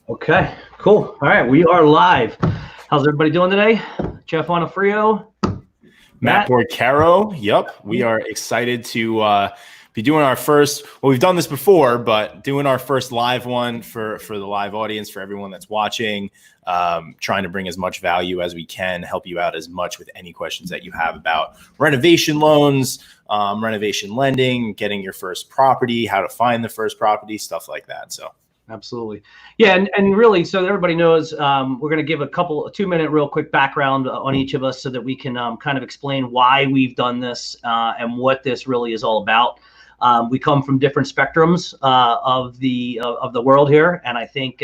Okay, cool. All right, we are live. How's everybody doing today? Jeff Onofrio, Matt Porcaro. Yep, we are excited to be doing our first. Well, we've done this before, but doing our first live one for the live audience, for everyone that's watching. Trying to bring as much value as we can, help you out as much with any questions that you have about renovation loans, renovation lending, getting your first property, how to find the first property, stuff like that. So. Absolutely. Yeah, and really, so that everybody knows, we're going to give a 2-minute real quick background on each of us so that we can kind of explain why we've done this and what this really is all about. We come from different spectrums of the world here, and I think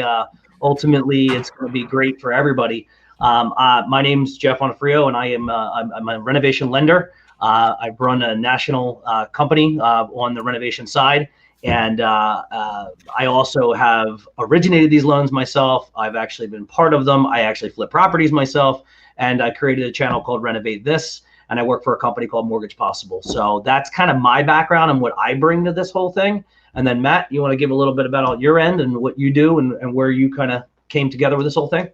ultimately it's going to be great for everybody. My name's Jeff Onofrio, and I'm a renovation lender. I've run a national company on the renovation side. And I also have originated these loans myself. I've actually been part of them. I actually flip properties myself. And I created a channel called Renovate This. And I work for a company called Mortgage Possible. So that's kind of my background and what I bring to this whole thing. And then, Matt, you want to give a little bit about your end and what you do and where you kind of came together with this whole thing?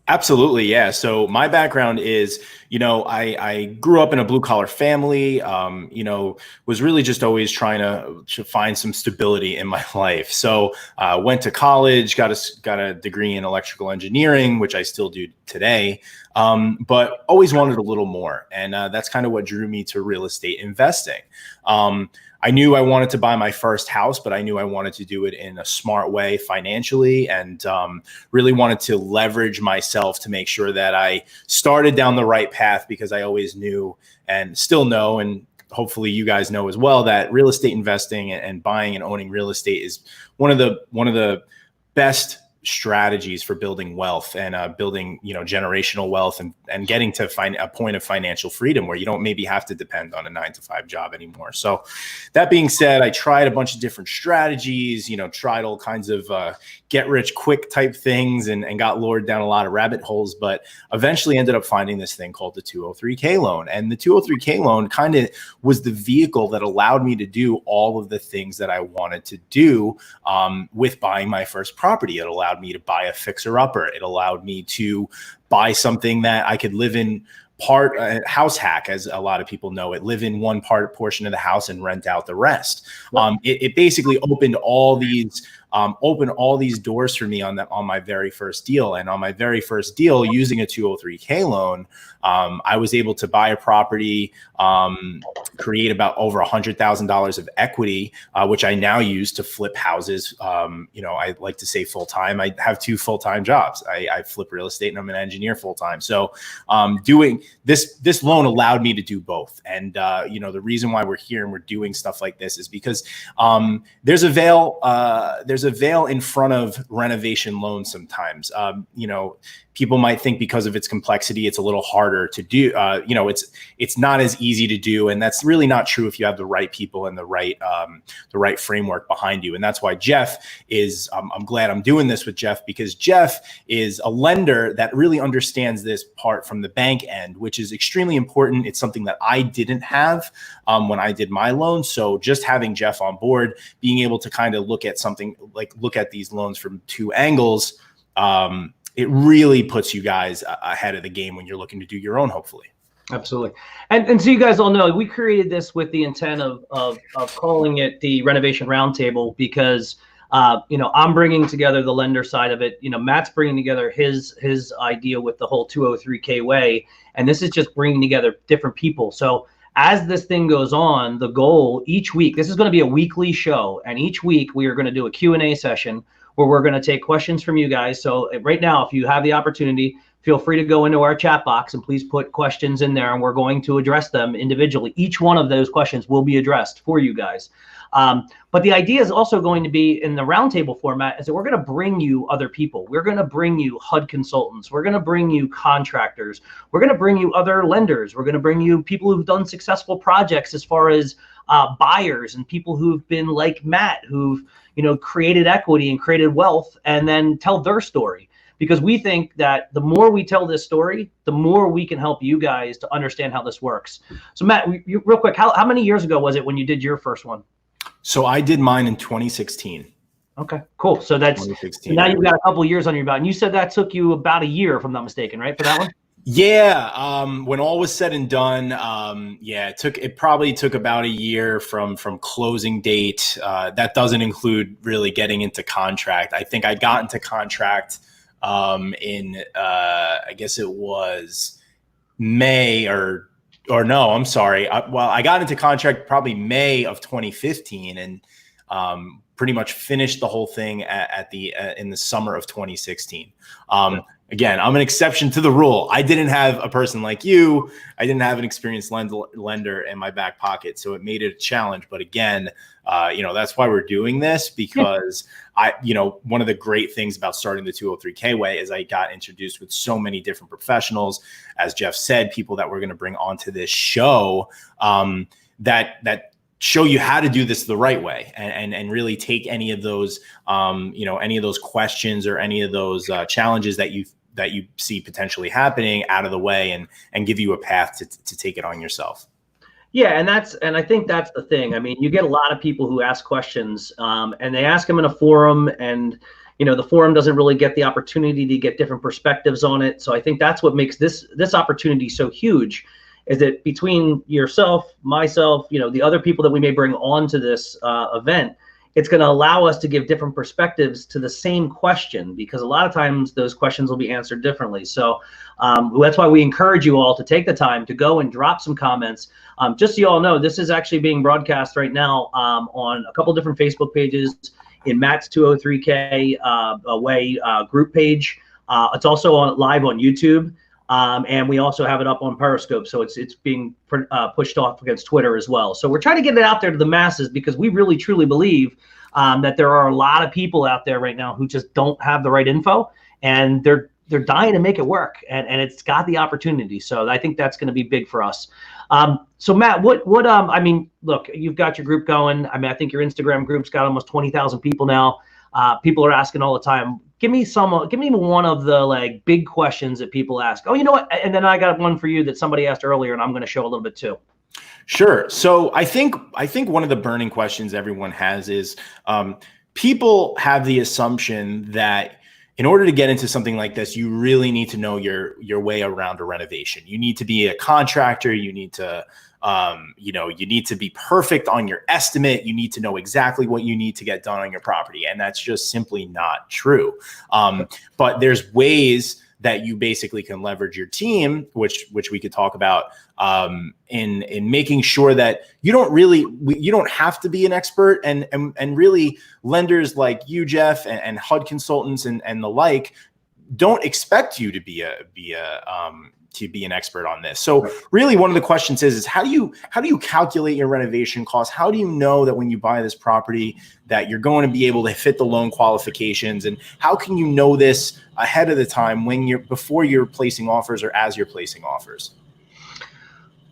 Absolutely. Yeah. So my background is, I grew up in a blue collar family, was really just always trying to find some stability in my life. So went to college, got a degree in electrical engineering, which I still do today, but always wanted a little more. And that's kind of what drew me to real estate investing. I knew I wanted to buy my first house, but I knew I wanted to do it in a smart way financially, and really wanted to leverage myself to make sure that I started down the right path, because I always knew and still know, and hopefully you guys know as well, that real estate investing and buying and owning real estate is one of the best strategies for building wealth and building, generational wealth and getting to find a point of financial freedom where you don't maybe have to depend on a 9-to-5 job anymore. So that being said, I tried a bunch of different strategies, tried all kinds of get rich quick type things and got lured down a lot of rabbit holes, but eventually ended up finding this thing called the 203K loan. And the 203K loan kind of was the vehicle that allowed me to do all of the things that I wanted to do with buying my first property. It allowed me to buy a fixer-upper. It allowed me to buy something that I could live in house hack, as a lot of people know it, live in one portion of the house and rent out the rest. It basically opened all these doors for me on my very first deal. And on my very first deal, using a 203K loan, I was able to buy a property, create about over $100,000 of equity, which I now use to flip houses. I like to say full-time. I have 2 full-time jobs. I flip real estate and I'm an engineer full-time. So doing this loan allowed me to do both. And, the reason why we're here and we're doing stuff like this is because there's a veil in front of renovation loans sometimes. People might think because of its complexity, it's a little harder to do. It's not as easy to do, and that's really not true if you have the right people and the right framework behind you. And that's why Jeff is. I'm glad I'm doing this with Jeff, because Jeff is a lender that really understands this part from the bank end, which is extremely important. It's something that I didn't have when I did my loan. So just having Jeff on board, being able to kind of look at these loans from 2 angles. It really puts you guys ahead of the game when you're looking to do your own, hopefully. Absolutely. And so you guys all know, we created this with the intent of calling it the Renovation Roundtable, because, I'm bringing together the lender side of it. Matt's bringing together his idea with the whole 203K way. And this is just bringing together different people. So as this thing goes on, the goal each week, this is going to be a weekly show. And each week we are going to do a Q&A session where we're going to take questions from you guys. So right now, if you have the opportunity, feel free to go into our chat box and please put questions in there, and we're going to address them individually. Each one of those questions will be addressed for you guys. But the idea is also going to be in the roundtable format, is that we're going to bring you other people. We're going to bring you HUD consultants. We're going to bring you contractors. We're going to bring you other lenders. We're going to bring you people who've done successful projects as far as buyers, and people who've been like Matt, who've created equity and created wealth, and then tell their story. Because we think that the more we tell this story, the more we can help you guys to understand how this works. So Matt, real quick, how many years ago was it when you did your first one? So I did mine in 2016. Okay, cool. So that's, so 2016. now you've got a couple years on your belt. And you said that took you about a year, if I'm not mistaken, right, for that one? Yeah, when all was said and done, yeah, it probably took about a year from closing date. That doesn't include really getting into contract. I think I got into contract in I guess it was May or no, I'm sorry. Well, I got into contract probably May of 2015, and pretty much finished the whole thing at the in the summer of 2016. Again, I'm an exception to the rule. I didn't have a person like you. I didn't have an experienced lender in my back pocket, so it made it a challenge. But again, that's why we're doing this, because one of the great things about starting the 203K way is I got introduced with so many different professionals, as Jeff said, people that we're going to bring onto this show that show you how to do this the right way, and really take any of those any of those questions or any of those challenges that you see potentially happening out of the way, and give you a path to take it on yourself. Yeah, and I think that's the thing. I mean, you get a lot of people who ask questions, and they ask them in a forum, and the forum doesn't really get the opportunity to get different perspectives on it. So I think that's what makes this opportunity so huge, is that between yourself, myself, the other people that we may bring on to this event, it's going to allow us to give different perspectives to the same question, because a lot of times those questions will be answered differently. So that's why we encourage you all to take the time to go and drop some comments. Just so you all know, this is actually being broadcast right now on a couple different Facebook pages, in Matt's 203K Way group page. It's also live on YouTube. And we also have it up on Periscope, so it's being pushed off against Twitter as well. So we're trying to get it out there to the masses, because we really truly believe that there are a lot of people out there right now who just don't have the right info, and they're dying to make it work, and it's got the opportunity. So I think that's going to be big for us. So Matt, what I mean, look, you've got your group going. I mean, I think your Instagram group's got almost 20,000 people now. People are asking all the time. Give me one of the big questions that people ask. Oh, you know what? And then I got one for you that somebody asked earlier, and I'm going to show a little bit too. Sure. So I think one of the burning questions everyone has is people have the assumption that in order to get into something like this, you really need to know your way around a renovation. You need to be a contractor. You need to you need to be perfect on your estimate. You need to know exactly what you need to get done on your property. And that's just simply not true. But there's ways that you basically can leverage your team, which we could talk about in making sure that you don't have to be an expert, and really lenders like you, Jeff, and HUD consultants and the like don't expect you to be an expert on this. So really one of the questions is how do you calculate your renovation costs? How do you know that when you buy this property that you're going to be able to fit the loan qualifications? And how can you know this ahead of the time before you're placing offers or as you're placing offers?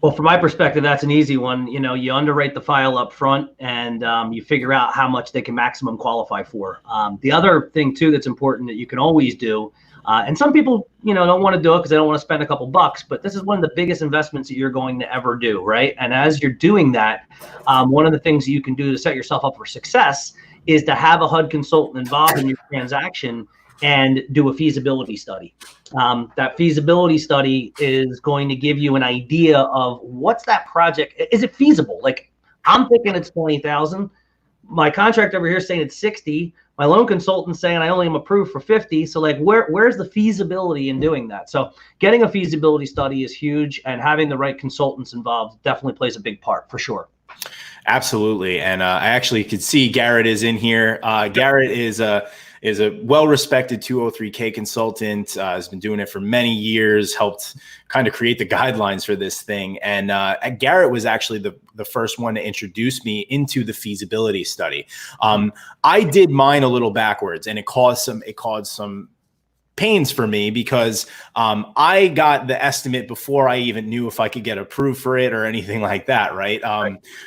Well, from my perspective, that's an easy one. You underwrite the file up front, and you figure out how much they can maximum qualify for. The other thing too that's important that you can always do, and some people, don't want to do it because they don't want to spend a couple bucks, but this is one of the biggest investments that you're going to ever do, right? And as you're doing that, one of the things that you can do to set yourself up for success is to have a HUD consultant involved in your transaction and do a feasibility study. That feasibility study is going to give you an idea of what's that project. Is it feasible? Like, I'm thinking it's 20,000. My contract over here is saying it's 60. My loan consultant's saying I only am approved for 50. So where's the feasibility in doing that? So getting a feasibility study is huge, and having the right consultants involved definitely plays a big part, for sure. Absolutely. And I actually could see Garrett is in here. Garrett is a well-respected 203K consultant, has been doing it for many years, helped kind of create the guidelines for this thing. And Garrett was actually the first one to introduce me into the feasibility study. I did mine a little backwards, and it caused some pains for me because I got the estimate before I even knew if I could get approved for it or anything like that, right?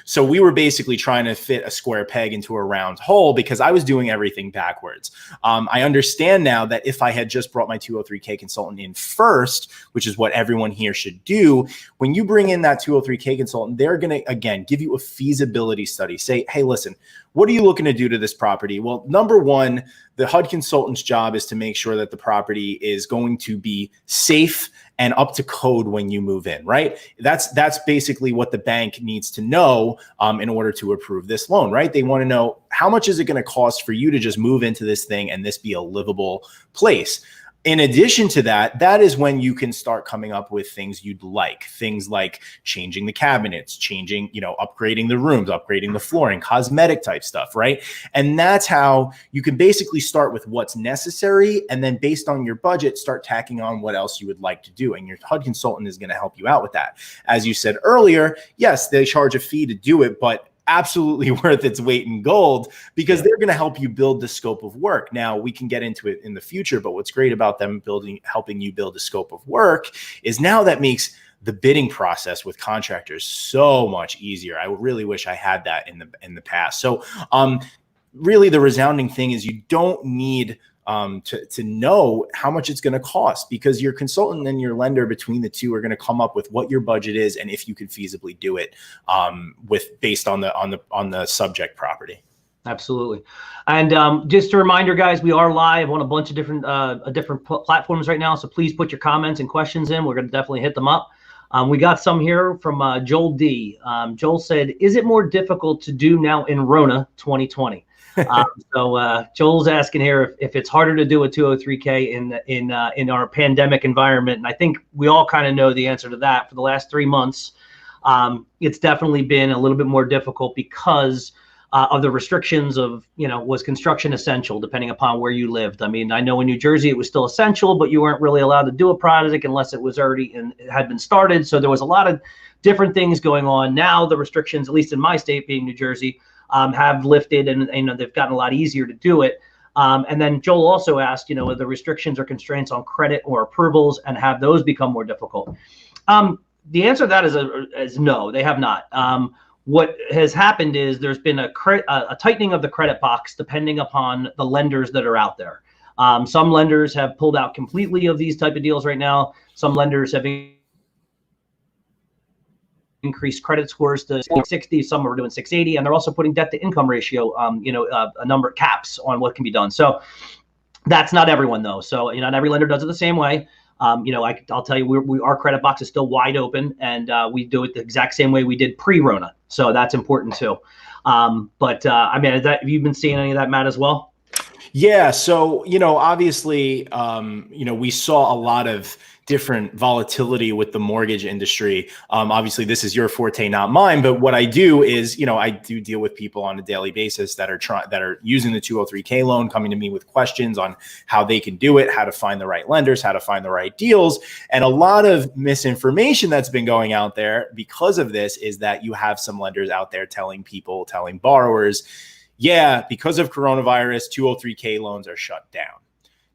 So we were basically trying to fit a square peg into a round hole because I was doing everything backwards. I understand now that if I had just brought my 203K consultant in first, which is what everyone here should do, when you bring in that 203K consultant, they're going to, again, give you a feasibility study. Say, hey, listen, what are you looking to do to this property? Well, number one, the HUD consultant's job is to make sure that the property is going to be safe and up to code when you move in, right? That's basically what the bank needs to know in order to approve this loan, right? They want to know, how much is it going to cost for you to just move into this thing and this be a livable place? In addition to that, that is when you can start coming up with things you'd like. Things like changing the cabinets, changing, upgrading the rooms, upgrading the flooring, cosmetic type stuff, right? And that's how you can basically start with what's necessary, and then based on your budget, start tacking on what else you would like to do. And your HUD consultant is going to help you out with that. As you said earlier, yes, they charge a fee to do it, but absolutely worth its weight in gold, because they're going to help you build the scope of work. Now, we can get into it in the future, but what's great about them helping you build a scope of work is now that makes the bidding process with contractors so much easier. I really wish I had that in the past. So really the resounding thing is you don't need to know how much it's going to cost, because your consultant and your lender, between the two, are going to come up with what your budget is and if you could feasibly do it based on the subject property. Absolutely. And just a reminder, guys, we are live on a bunch of different platforms right now. So please put your comments and questions in. We're going to definitely hit them up. We got some here from Joel D. Joel said, is it more difficult to do now in Rona 2020? So Joel's asking here if it's harder to do a 203K in our pandemic environment. And I think we all kind of know the answer to that. For the last 3 months, it's definitely been a little bit more difficult because of the restrictions of, was construction essential, depending upon where you lived. I mean, I know in New Jersey it was still essential, but you weren't really allowed to do a project unless it was already and it had been started. So there was a lot of different things going on. Now the restrictions, at least in my state, being New Jersey, have lifted, and they've gotten a lot easier to do it. And then Joel also asked, the restrictions or constraints on credit or approvals, and have those become more difficult? The answer to that is no, they have not. What has happened is there's been a tightening of the credit box depending upon the lenders that are out there. Some lenders have pulled out completely of these type of deals right now. Some lenders have increased credit scores to 660, some are doing 680, and they're also putting debt to income ratio, a number of caps on what can be done. So that's not everyone though. So, not every lender does it the same way. I'll tell you, our credit box is still wide open, and we do it the exact same way we did pre-Rona. So that's important too. I mean, have you been seeing any of that, Matt, as well? Yeah. So, obviously, we saw a lot of different volatility with the mortgage industry. Obviously, this is your forte, not mine. But what I do is, I do deal with people on a daily basis that are using the 203K loan, coming to me with questions on how they can do it, how to find the right lenders, how to find the right deals. And a lot of misinformation that's been going out there because of this is that you have some lenders out there telling borrowers, yeah, because of coronavirus, 203K loans are shut down.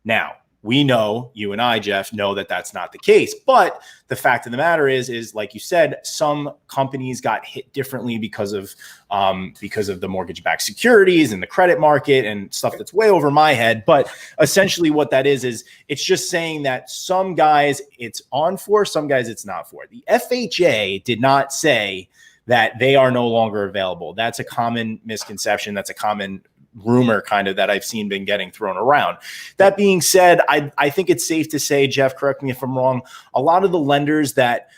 Now, we know, you and I, Jeff, know that that's not the case. But the fact of the matter is like you said, some companies got hit differently because of the mortgage-backed securities and the credit market and stuff that's way over my head. But essentially what that is it's just saying that some guys it's on for, some guys it's not for. The FHA did not say that they are no longer available. That's a common misconception. That's a common rumor kind of that I've seen been getting thrown around. That being said, I think it's safe to say, Jeff, correct me if I'm wrong, a lot of the lenders that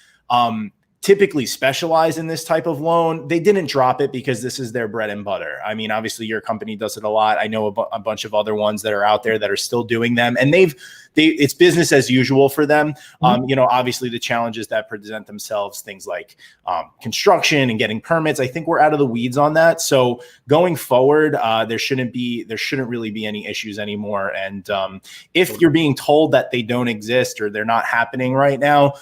typically specialize in this type of loan, they didn't drop it because this is their bread and butter. I mean, obviously your company does it a lot. I know a bunch of other ones that are out there that are still doing them, and it's business as usual for them. Obviously the challenges that present themselves, things like construction and getting permits, I think we're out of the weeds on that. So going forward, there shouldn't really be any issues anymore. And if you're being told that they don't exist or they're not happening right now,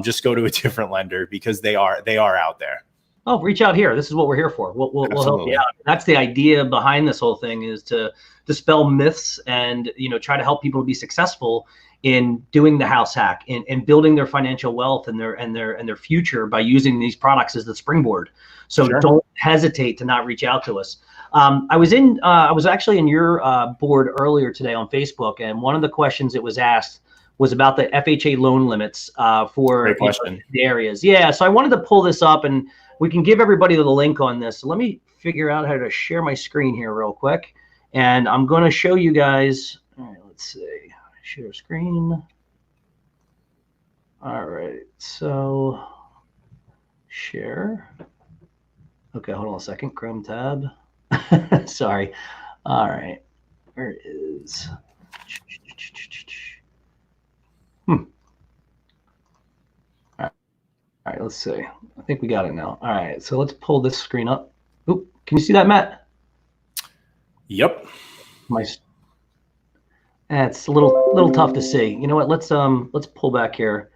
just go to a different lender, because they are out there. Oh, reach out here. This is what we're here for. We'll help you out. That's the idea behind this whole thing, is to dispel myths and, try to help people be successful in doing the house hack and building their financial wealth and their future by using these products as the springboard. So Sure. Don't hesitate to not reach out to us. I was actually in your board earlier today on Facebook, and one of the questions that was asked was about the FHA loan limits for Great question. The areas. Yeah, so I wanted to pull this up and we can give everybody the link on this. So let me figure out how to share my screen here real quick. And I'm going to show you guys. All right, let's see. Share screen. All right, so share. Okay, hold on a second. Chrome tab. Sorry. All right, where is? All right, let's see. I think we got it now. All right, so let's pull this screen up. Oop, can you see that, Matt? Yep. It's a little tough to see. You know what? Let's pull back here.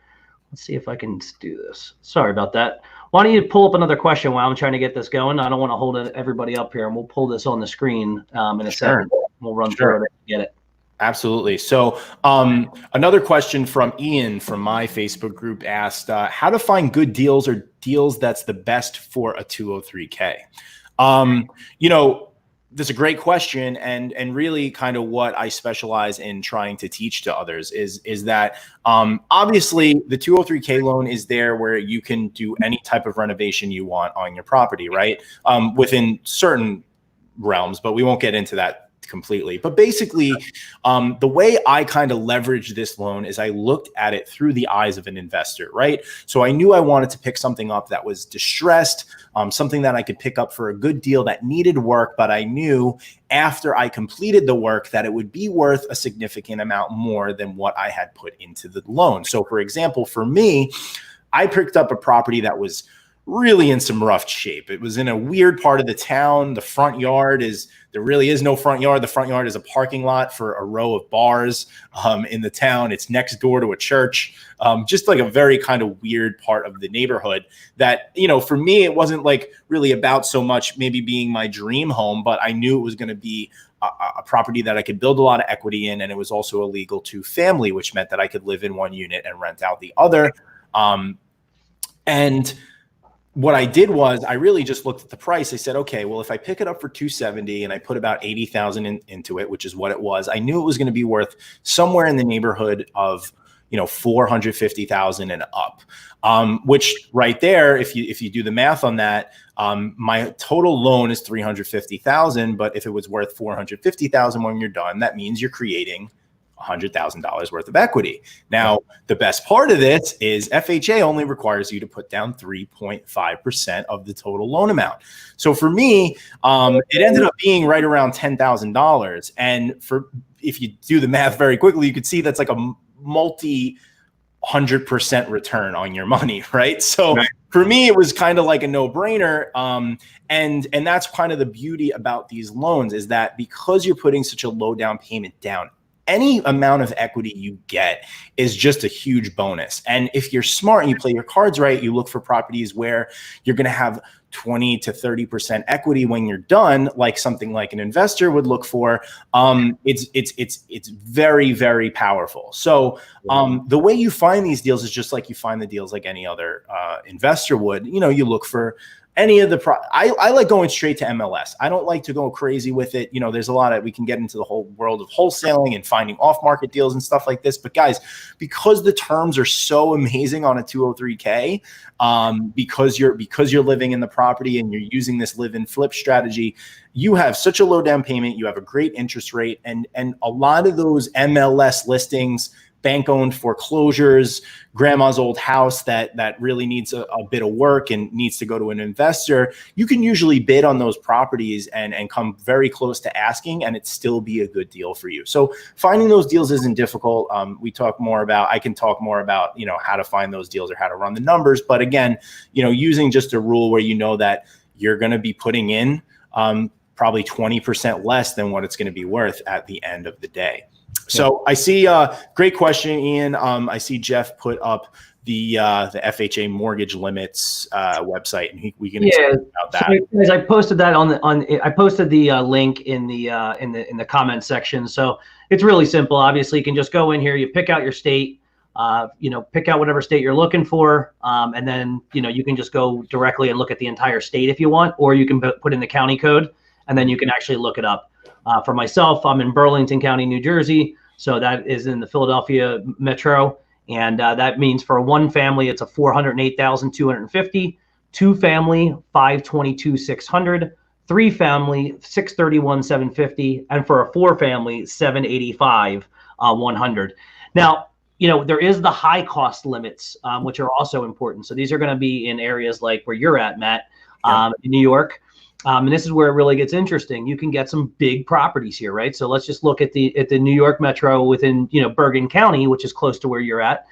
Let's see if I can do this. Sorry about that. Why don't you pull up another question while I'm trying to get this going? I don't want to hold everybody up here, and we'll pull this on the screen in a second. We'll run through it and get it. Absolutely. So another question from Ian from my Facebook group asked, how to find good deals or deals that's the best for a 203K? You know, that's a great question, and really kind of what I specialize in trying to teach to others is that obviously the 203K loan is there where you can do any type of renovation you want on your property, right? Within certain realms, but we won't get into that completely. But basically, the way I kind of leveraged this loan is I looked at it through the eyes of an investor, right? So I knew I wanted to pick something up that was distressed, something that I could pick up for a good deal that needed work, but I knew after I completed the work that it would be worth a significant amount more than what I had put into the loan. So for example, for me, I picked up a property that was really in some rough shape. It was in a weird part of the town. The front yard there really is no front yard. The front yard is a parking lot for a row of bars in the town. It's next door to a church. Just like a very kind of weird part of the neighborhood that, you know, for me, it wasn't like really about so much maybe being my dream home, but I knew it was going to be a property that I could build a lot of equity in. And it was also illegal to family, which meant that I could live in one unit and rent out the other. And what I did was I really just looked at the price. I said, okay, well, if I pick it up for 270 and I put about 80,000 into it, which is what it was, I knew it was going to be worth somewhere in the neighborhood of, you know, 450,000 and up, which right there, if you do the math on that, my total loan is 350,000. But if it was worth 450,000 when you're done, that means you're creating $100,000 worth of equity. Now, the best part of this is FHA only requires you to put down 3.5% of the total loan amount. So for me, it ended up being right around $10,000. And if you do the math very quickly, you could see that's like a multi-100% return on your money, right? So for me, it was kind of like a no-brainer. And that's kind of the beauty about these loans is that because you're putting such a low down payment down, any amount of equity you get is just a huge bonus. And if you're smart and you play your cards right, you look for properties where you're going to have 20 to 30% equity when you're done, like something like an investor would look for. It's very, very powerful. So the way you find these deals is just like you find the deals like any other investor would. You know, you look for any of the I like going straight to MLS. I don't like to go crazy with it. You know, there's a lot of, we can get into the whole world of wholesaling and finding off-market deals and stuff like this. But guys, because the terms are so amazing on a 203K, because you're living in the property and you're using this live and flip strategy, you have such a low down payment, you have a great interest rate, and a lot of those MLS listings, bank-owned foreclosures, grandma's old house that really needs a bit of work and needs to go to an investor, you can usually bid on those properties and come very close to asking, and it still be a good deal for you. So finding those deals isn't difficult. I can talk more about, you know, how to find those deals or how to run the numbers. But again, you know, using just a rule where you know that you're going to be putting in probably 20% less than what it's going to be worth at the end of the day. So I see, great question, Ian. I see Jeff put up the FHA mortgage limits website, and we can explain about that. So I posted that I posted the link in the comment section. So it's really simple. Obviously, you can just go in here, you pick out your state, you know, pick out whatever state you're looking for, and then you can just go directly and look at the entire state if you want, or you can put in the county code, and then you can actually look it up. For myself, I'm in Burlington County, New Jersey, so that is in the Philadelphia metro, and that means for one family, it's a $408,250. 2 family 522,600, 3 family 631,750, and for a 4 family 785 100. Now, there is the high cost limits, which are also important. So these are going to be in areas like where you're at, Matt, in New York. And this is where it really gets interesting. You can get some big properties here, right? So let's just look at the New York Metro within, Bergen County, which is close to where you're at.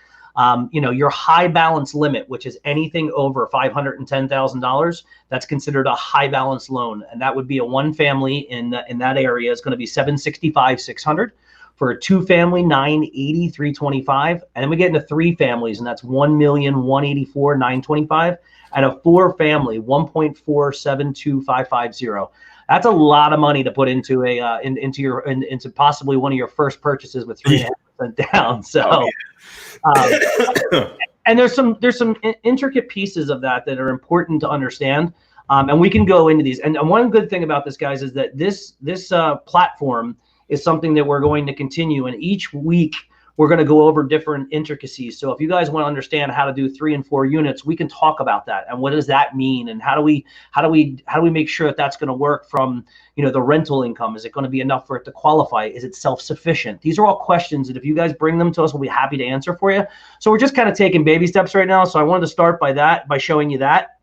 Your high balance limit, which is anything over $510,000, that's considered a high balance loan. And that would be a 1 family in that area is going to be 765,600. For a 2 family, 980,325, and then we get into 3 families, and that's 1,184,925, and a 4 family, 1.472550. That's a lot of money to put into into possibly one of your first purchases with 3.5% down. So, and there's some intricate pieces of that are important to understand, and we can go into these. And one good thing about this, guys, is that this platform is something that we're going to continue. And each week we're going to go over different intricacies. So if you guys want to understand how to do 3 and 4 units, we can talk about that. And what does that mean? And how do we make sure that that's going to work from, the rental income? Is it going to be enough for it to qualify? Is it self-sufficient? These are all questions that if you guys bring them to us, we'll be happy to answer for you. So we're just kind of taking baby steps right now. So I wanted to start by showing you that.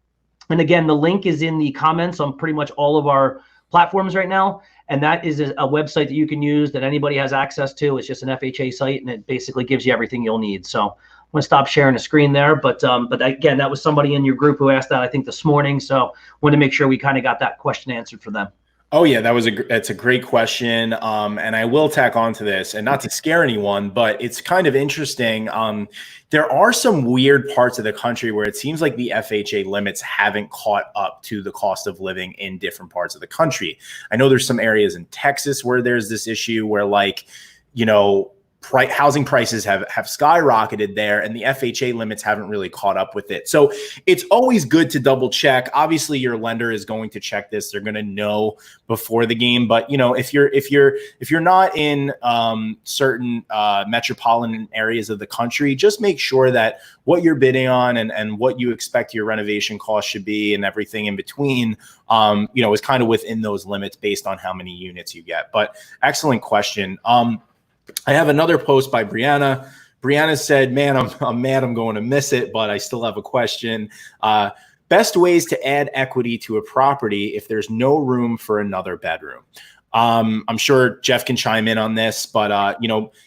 And again, the link is in the comments on pretty much all of our platforms right now. And that is a website that you can use that anybody has access to. It's just an FHA site, and it basically gives you everything you'll need. So I'm going to stop sharing the screen there. But again, that was somebody in your group who asked that, I think, this morning. So wanted to make sure we kind of got that question answered for them. Oh yeah, that's a great question. And I will tack on to this, and not to scare anyone, but it's kind of interesting. There are some weird parts of the country where it seems like the FHA limits haven't caught up to the cost of living in different parts of the country. I know there's some areas in Texas where there's this issue where, like, housing prices have skyrocketed there, and the FHA limits haven't really caught up with it. So it's always good to double check. Obviously, your lender is going to check this; they're going to know before the game. But if you're not in certain metropolitan areas of the country, just make sure that what you're bidding on and what you expect your renovation cost should be, and everything in between, is kind of within those limits based on how many units you get. But excellent question. I have another post by Brianna. Brianna said, man, I'm mad I'm going to miss it, but I still have a question. Best ways to add equity to a property if there's no room for another bedroom. I'm sure Jeff can chime in on this, but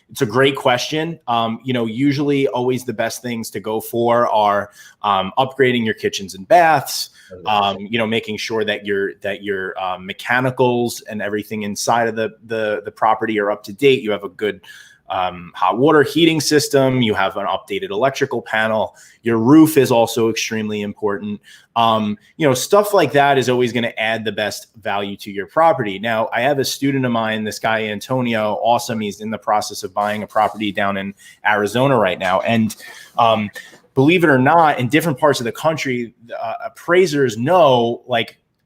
it's a great question. Usually always the best things to go for are upgrading your kitchens and baths, making sure that your mechanicals and everything inside of the property are up to date. You have a good hot water heating system. You have an updated electrical panel. Your roof is also extremely important. Stuff like that is always going to add the best value to your property. Now, I have a student of mine, this guy, Antonio, awesome. He's in the process of buying a property down in Arizona right now. And believe it or not, in different parts of the country, appraisers know,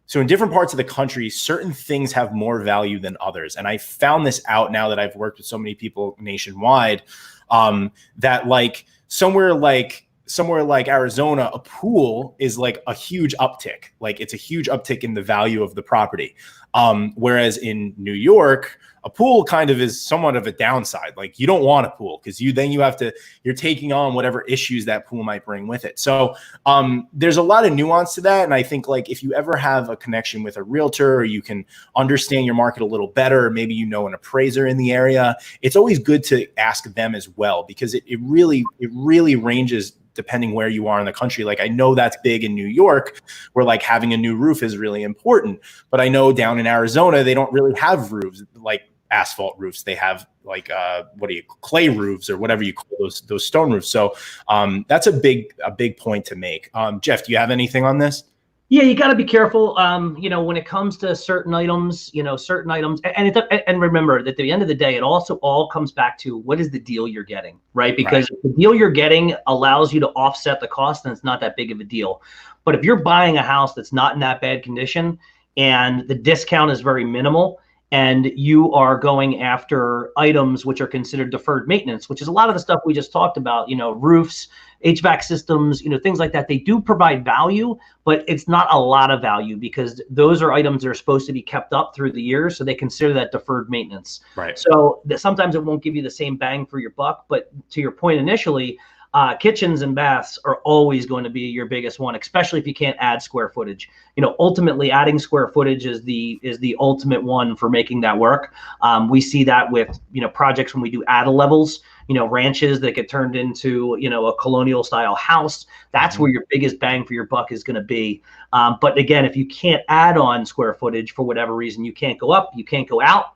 so in different parts of the country, certain things have more value than others. And I found this out now that I've worked with so many people nationwide, that somewhere like Arizona, a pool is like a huge uptick. It's a huge uptick in the value of the property. Whereas in New York, a pool kind of is somewhat of a downside. You don't want a pool because you're taking on whatever issues that pool might bring with it. So there's a lot of nuance to that. And I think if you ever have a connection with a realtor, or you can understand your market a little better, or maybe an appraiser in the area, it's always good to ask them as well, because it really ranges depending where you are in the country. I know that's big in New York, where having a new roof is really important. But I know down in Arizona, they don't really have roofs like asphalt roofs. They have clay roofs, or whatever you call those stone roofs. So that's a big point to make. Jeff, do you have anything on this? Yeah, you got to be careful. When it comes to certain items, and remember that at the end of the day, it also all comes back to what is the deal you're getting, right? Because the deal you're getting allows you to offset the cost, and it's not that big of a deal. But if you're buying a house that's not in that bad condition and the discount is very minimal, and you are going after items which are considered deferred maintenance, which is a lot of the stuff we just talked about, roofs, HVAC systems, things like that. They do provide value, but it's not a lot of value because those are items that are supposed to be kept up through the years. So they consider that deferred maintenance. Right. So sometimes it won't give you the same bang for your buck, but to your point initially, kitchens and baths are always going to be your biggest one, especially if you can't add square footage. Ultimately adding square footage is the ultimate one for making that work. We see that with, projects when we do add levels, ranches that get turned into, a colonial style house. That's where your biggest bang for your buck is going to be. But again, if you can't add on square footage for whatever reason, you can't go up, you can't go out.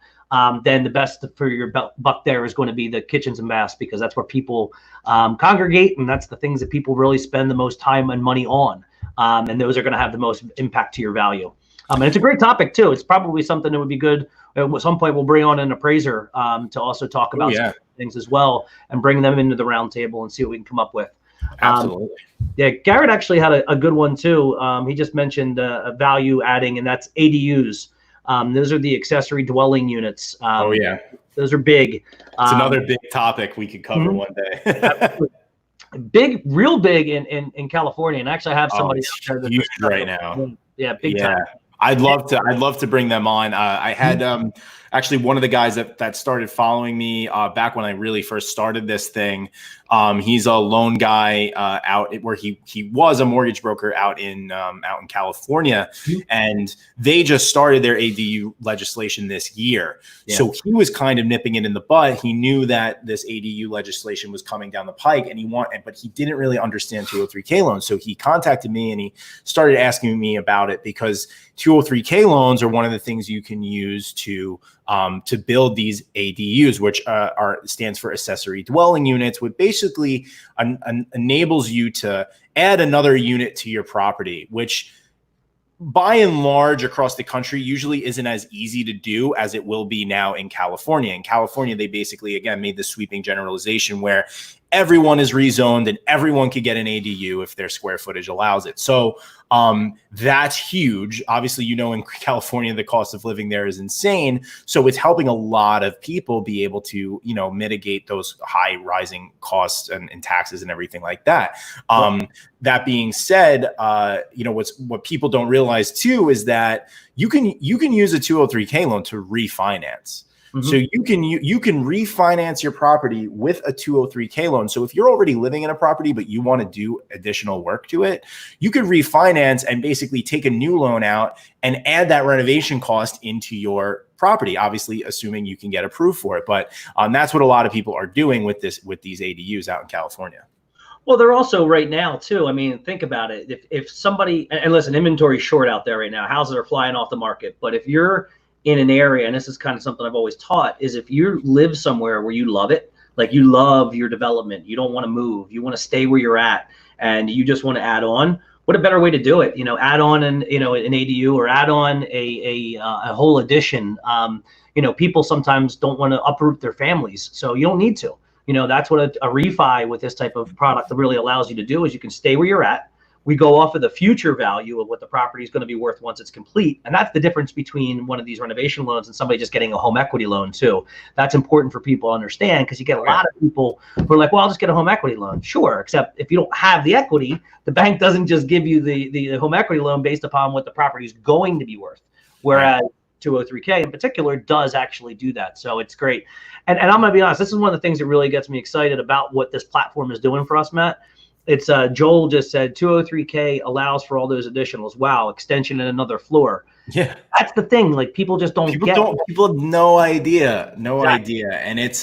Then the best for your buck there is going to be the kitchens and baths, because that's where people congregate, and that's the things that people really spend the most time and money on. And those are going to have the most impact to your value. And it's a great topic too. It's probably something that would be good. At some point, we'll bring on an appraiser to also talk about some things as well, and bring them into the roundtable and see what we can come up with. Absolutely. Yeah, Garrett actually had a good one too. He just mentioned value adding, and that's ADUs. Those are the accessory dwelling units. Those are big. It's another big topic we could cover one day. Big, real big in California. And actually I have somebody out there that's huge right now. Yeah, big time. I'd love to bring them on. I had actually one of the guys that started following me back when I really first started this thing. He's a loan guy out where he was a mortgage broker out in California, and they just started their ADU legislation this year. Yeah. So he was kind of nipping it in the bud. He knew that this ADU legislation was coming down the pike, but he didn't really understand 203K loans. So he contacted me and he started asking me about it, because 203K loans are one of the things you can use to build these ADUs, which stands for accessory dwelling units, which basically enables you to add another unit to your property, which by and large across the country usually isn't as easy to do as it will be now in California. In California, they basically, again, made this sweeping generalization where everyone is rezoned and everyone could get an ADU if their square footage allows it. So that's huge. Obviously, in California, the cost of living there is insane. So it's helping a lot of people be able to, mitigate those high rising costs and taxes and everything like that. That being said, what people don't realize too is that you can use a 203K loan to refinance. So you can refinance your property with a 203K loan. So if you're already living in a property, but you want to do additional work to it, you could refinance and basically take a new loan out and add that renovation cost into your property, obviously assuming you can get approved for it. But that's what a lot of people are doing with these ADUs out in California. Well, they're also right now too. I mean, think about it. If somebody, and listen, inventory's short out there right now, houses are flying off the market. But if you're in an area, and this is kind of something I've always taught, is if you live somewhere where you love it, like you love your development, you don't want to move, you want to stay where you're at, and you just want to add on, what a better way to do it? Add on an ADU, or add on a whole addition. People sometimes don't want to uproot their families, so you don't need to. That's what a refi with this type of product really allows you to do, is you can stay where you're at. We go off of the future value of what the property is going to be worth once it's complete. And that's the difference between one of these renovation loans and somebody just getting a home equity loan too. That's important for people to understand, because you get a lot of people who are like, well, I'll just get a home equity loan. Sure, except if you don't have the equity, the bank doesn't just give you the home equity loan based upon what the property is going to be worth. Whereas 203K in particular does actually do that. So it's great. And I'm going to be honest, this is one of the things that really gets me excited about what this platform is doing for us, Matt. It's Joel just said 203K allows for all those additionals. Wow, extension and another floor. Yeah, that's the thing. Like, people just don't get it. People have no idea, idea. And it's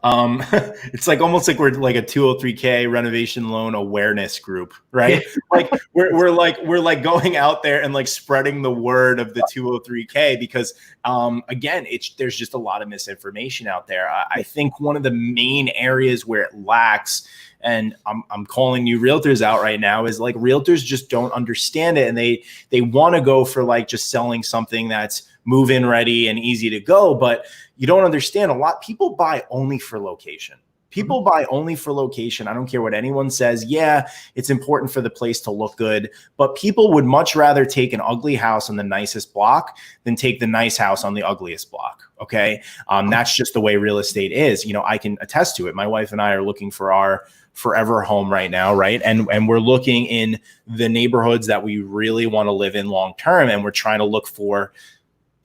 it's like almost like we're like a 203K renovation loan awareness group, right? Like we're like going out there and like spreading the word of the 203K, because again, there's just a lot of misinformation out there. I think one of the main areas where it lacks, and I'm calling you realtors out right now, is like realtors just don't understand it, and they want to go for like just selling something that's move-in ready and easy to go, but you don't understand, a lot people buy only for location. People buy only for location. I don't care what anyone says. Yeah, it's important for the place to look good, but people would much rather take an ugly house on the nicest block than take the nice house on the ugliest block. Okay. That's just the way real estate is. You know, I can attest to it. My wife and I are looking for our forever home right now. Right. And we're looking in the neighborhoods that we really want to live in long term. And we're trying to look for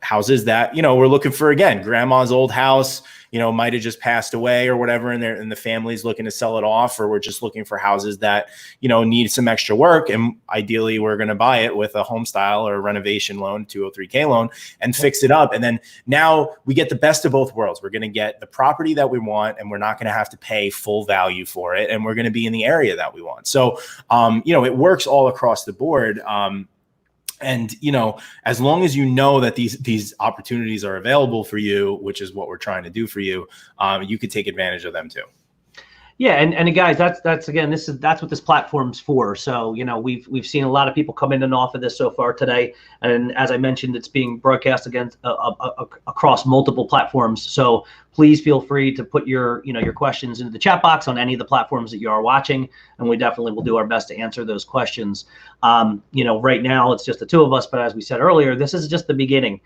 houses that, you know, we're looking for, again, grandma's old house, you know, might have just passed away or whatever, and the family's looking to sell it off, or we're just looking for houses that, you know, need some extra work. And ideally we're going to buy it with a home style or a renovation loan, 203K loan, and fix it up. And then now we get the best of both worlds. We're going to get the property that we want, and we're not going to have to pay full value for it. And we're going to be in the area that we want. So, you know, it works all across the board. And, you know, as long as you know that these opportunities are available for you, which is what we're trying to do for you, you could take advantage of them too. Yeah, and guys, that's again, that's what this platform's for. So, you know, we've seen a lot of people come in and off of this so far today, and as I mentioned, it's being broadcast against across multiple platforms. So please feel free to put your questions into the chat box on any of the platforms that you are watching, and we definitely will do our best to answer those questions. You know, right now it's just the two of us, but as we said earlier, this is just the beginning.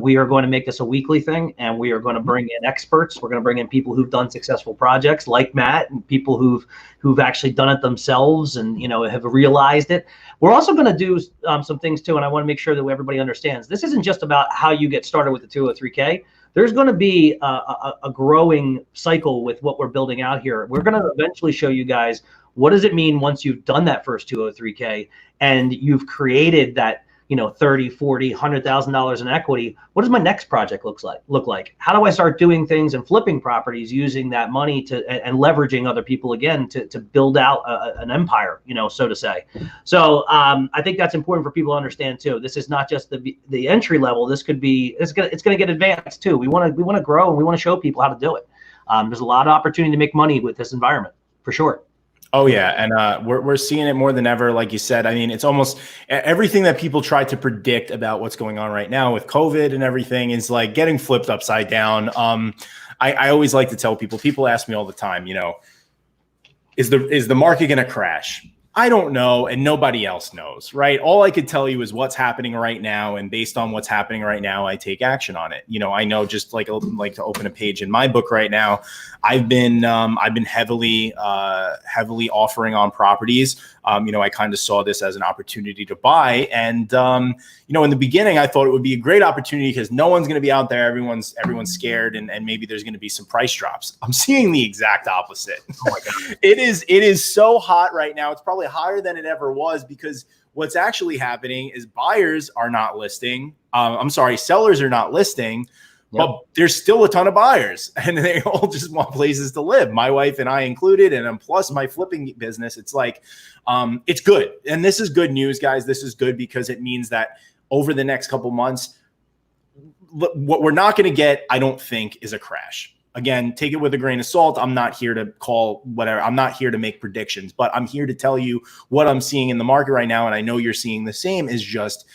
We are going to make this a weekly thing, and we are going to bring in experts. We're going to bring in people who've done successful projects like Matt, and people who've actually done it themselves and, you know, have realized it. We're also going to do some things too, and I want to make sure that everybody understands this isn't just about how you get started with the 203K. There's going to be a growing cycle with what we're building out here. We're going to eventually show you guys what does it mean once you've done that first 203K and you've created that, you know, $30, $40, $100,000 in equity. What does my next project look like? How do I start doing things and flipping properties using that money and leveraging other people again to build out an empire, you know, so to say. So I think that's important for people to understand too. This is not just the entry level. This could be it's going to get advanced too. We want to grow, and we want to show people how to do it. There's a lot of opportunity to make money with this environment for sure. Oh yeah, and we're seeing it more than ever. Like you said, I mean, it's almost everything that people try to predict about what's going on right now with COVID and everything is like getting flipped upside down. I always like to tell people ask me all the time, you know, is the market going to crash? I don't know, and nobody else knows, right? All I could tell you is what's happening right now, and based on what's happening right now, I take action on it. You know, I know, just like to open a page in my book right now, I've been heavily offering on properties. You know, I kind of saw this as an opportunity to buy, and you know, in the beginning, I thought it would be a great opportunity because no one's going to be out there. Everyone's scared, and maybe there's going to be some price drops. I'm seeing the exact opposite. Oh my God. It is so hot right now. It's probably hotter than it ever was, because what's actually happening is buyers are not listing. Sellers are not listing. Yep. But there's still a ton of buyers, and they all just want places to live. My wife and I included, and plus my flipping business. It's like, it's good. And this is good news, guys. This is good because it means that over the next couple months, what we're not going to get, I don't think, is a crash. Again, take it with a grain of salt. I'm not here to call whatever. I'm not here to make predictions, but I'm here to tell you what I'm seeing in the market right now. And I know you're seeing the same, is just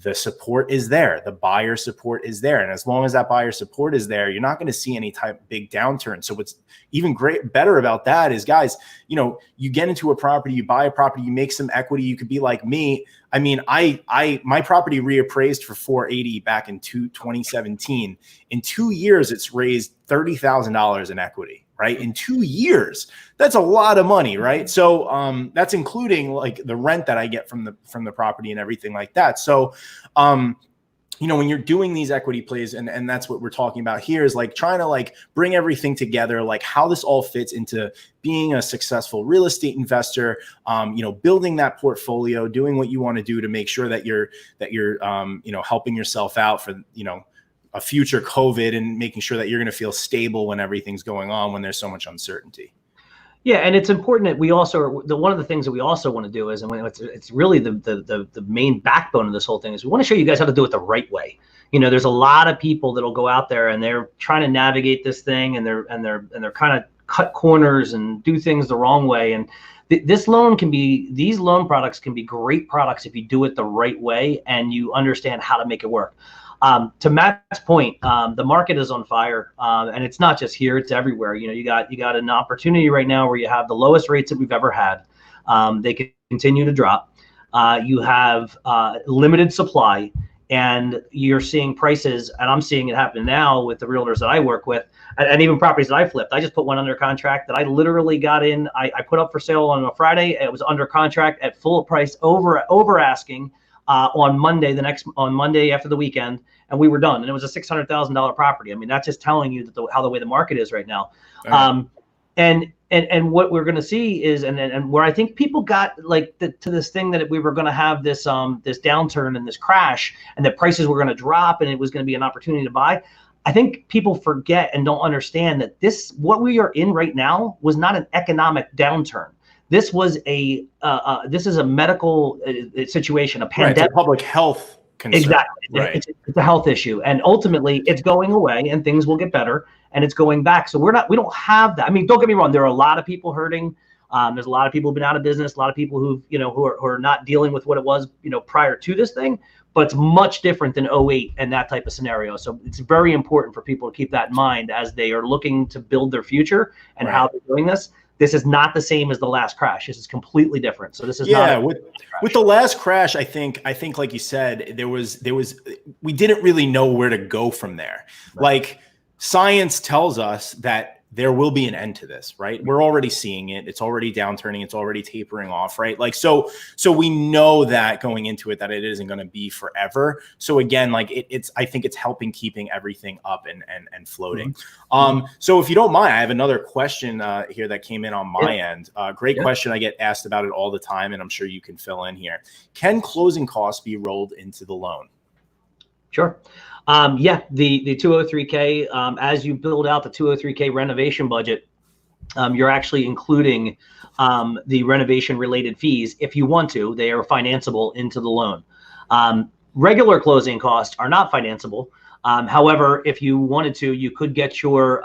the support is there. The buyer support is there. And as long as that buyer support is there, you're not going to see any type of big downturn. So what's even better about that is, guys, you know, you get into a property, you buy a property, you make some equity. You could be like me. I mean, my property reappraised for $480 back in 2017. In 2 years, it's raised $30,000 in equity. Right? In 2 years, that's a lot of money, right? So that's including like the rent that I get from the property and everything like that. So, you know, when you're doing these equity plays, and that's what we're talking about here, is like trying to like bring everything together, like how this all fits into being a successful real estate investor, you know, building that portfolio, doing what you want to do to make sure that you're you know, helping yourself out for, you know, a future COVID, and making sure that you're going to feel stable when everything's going on, when there's so much uncertainty. Yeah, and it's important that we also, one of the things that we also want to do is, and it's really the main backbone of this whole thing, is we want to show you guys how to do it the right way. You know, there's a lot of people that'll go out there and they're trying to navigate this thing, and they're kind of cut corners and do things the wrong way. And these loan products can be great products if you do it the right way and you understand how to make it work. To Matt's point, the market is on fire, and it's not just here; it's everywhere. You got an opportunity right now where you have the lowest rates that we've ever had. They can continue to drop. You have limited supply, and you're seeing prices, and I'm seeing it happen now with the realtors that I work with, and even properties that I flipped. I just put one under contract that I literally got in. I put up for sale on a Friday. It was under contract at full price, over asking. On Monday after the weekend, and we were done. And it was a $600,000 property. I mean, that's just telling you that the way the market is right now. Right. And what we're going to see is, and where I think people got to this thing that we were going to have this this downturn and this crash, and that prices were going to drop, and it was going to be an opportunity to buy. I think people forget and don't understand that what we are in right now was not an economic downturn. This was this is a medical situation, a pandemic. Right, it's a public health concern. Exactly. Right. It's a health issue. And ultimately it's going away and things will get better and it's going back. So we don't have that. I mean, don't get me wrong. There are a lot of people hurting. There's a lot of people who've been out of business, a lot of people who are not dealing with what it was, prior to this thing, but it's much different than 08 and that type of scenario. So it's very important for people to keep that in mind as they are looking to build their future and how they're doing this. This is not the same as the last crash. This is completely different. So this is with the last crash, I think like you said, we didn't really know where to go from there. Right. Like science tells us that there will be an end to this, right? We're already seeing it. It's already downturning. It's already tapering off, right? Like, so we know that going into it, that it isn't going to be forever. So again, like I think it's helping keeping everything up and floating. Mm-hmm. So if you don't mind, I have another question here that came in on my end. Great question. I get asked about it all the time, and I'm sure you can fill in here. Can closing costs be rolled into the loan? Sure. The 203K, as you build out the 203K renovation budget, you're actually including the renovation related fees. If you want to, they are financeable into the loan. Regular closing costs are not financeable. However, if you wanted to, you could get your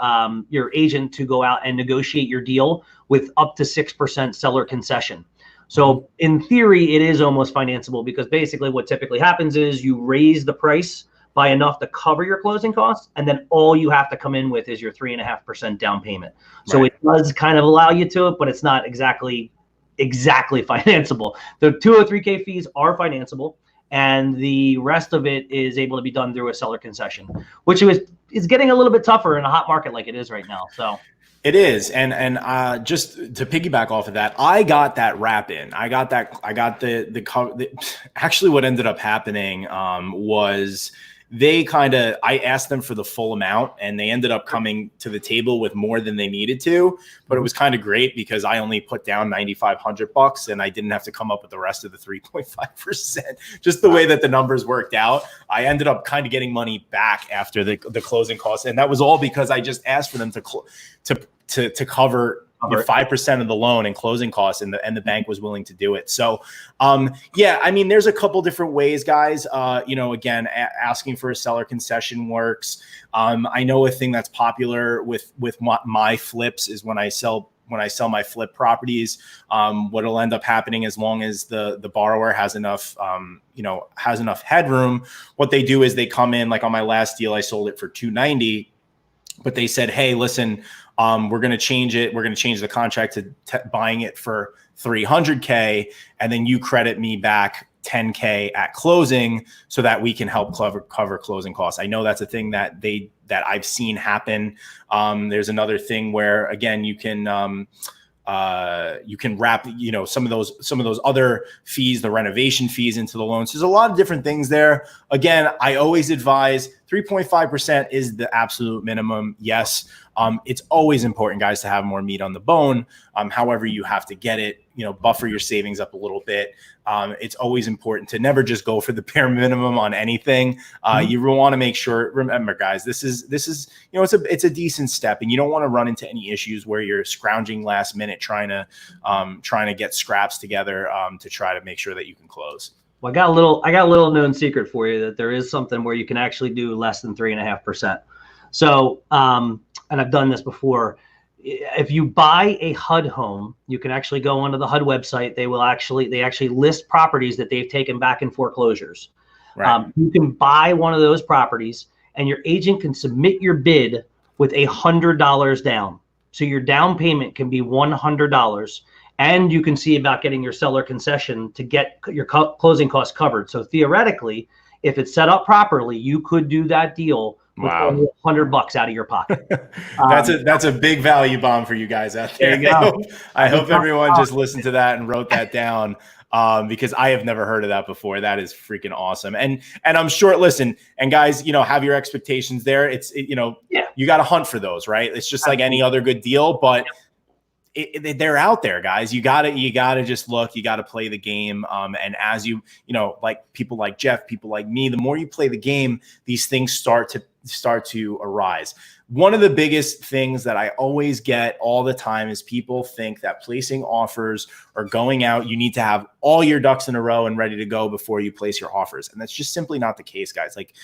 agent to go out and negotiate your deal with up to 6% seller concession. So in theory, it is almost financeable because basically what typically happens is you raise the price by enough to cover your closing costs, and then all you have to come in with is your 3.5% down payment. So it does kind of allow you to it, but it's not exactly financeable. The 203K fees are financeable, and the rest of it is able to be done through a seller concession, which is getting a little bit tougher in a hot market like it is right now. So it is, and just to piggyback off of that, I got that wrap in. I got the actually what ended up happening was I asked them for the full amount, and they ended up coming to the table with more than they needed to, but it was kind of great because I only put down $9,500 and I didn't have to come up with the rest of the 3.5%. Just the way that the numbers worked out, I ended up kind of getting money back after the closing costs. And that was all because I just asked for them to cover 5% of the loan and closing costs, and the bank was willing to do it. So, I mean, there's a couple different ways, guys. Again, asking for a seller concession works. I know a thing that's popular with my flips is when I sell my flip properties, what'll end up happening, as long as the borrower has enough, has enough headroom, what they do is they come in, like on my last deal, I sold it for $290, but they said, hey, listen, we're going to change it. We're going to change the contract to buying it for $300K, and then you credit me back $10K at closing so that we can help cover closing costs. I know that's a thing that I've seen happen. There's another thing where, again, you can wrap, some of those other fees, the renovation fees, into the loans. There's a lot of different things there. Again, I always advise 3.5% is the absolute minimum. Yes. It's always important, guys, to have more meat on the bone. However you have to get it, buffer your savings up a little bit. It's always important to never just go for the bare minimum on anything. You want to make sure, remember, guys, this is, it's a decent step, and you don't want to run into any issues where you're scrounging last minute, trying to get scraps together, to try to make sure that you can close. Well, I got a little known secret for you, that there is something where you can actually do less than 3.5%. So, and I've done this before. If you buy a HUD home, you can actually go onto the HUD website. They actually list properties that they've taken back in foreclosures. Right. You can buy one of those properties, and your agent can submit your bid with $100 down. So your down payment can be $100, and you can see about getting your seller concession to get your closing costs covered. So theoretically, if it's set up properly, you could do that deal with only $100 out of your pocket. That's a big value bomb for you guys out there. There you go. I hope everyone just listened to that and wrote that down, because I have never heard of that before. That is freaking awesome. And I'm sure, listen, and guys, have your expectations there. You got to hunt for those, right? It's just like any other good deal, but they're out there, guys. You gotta just look, you gotta play the game. And as like people like Jeff, people like me, the more you play the game, these things start to arise. One of the biggest things that I always get all the time is people think that placing offers or going out, you need to have all your ducks in a row and ready to go before you place your offers. And that's just simply not the case, guys. Like,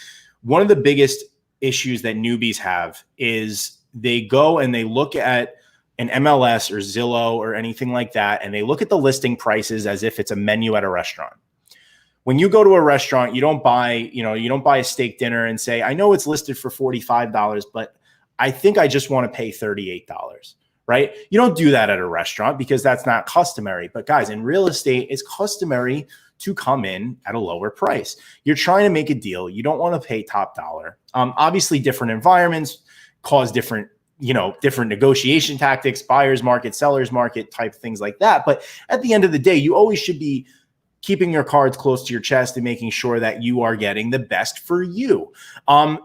one of the biggest issues that newbies have is they go and they look at an MLS or Zillow or anything like that, and they look at the listing prices as if it's a menu at a restaurant. When you go to a restaurant, you don't buy a steak dinner and say, I know it's listed for $45, but I think I just want to pay $38, right? You don't do that at a restaurant because that's not customary. But guys, in real estate, it's customary to come in at a lower price. You're trying to make a deal. You don't want to pay top dollar. Obviously, different environments cause different negotiation tactics, buyer's market, seller's market type things like that. But at the end of the day, you always should be keeping your cards close to your chest and making sure that you are getting the best for you.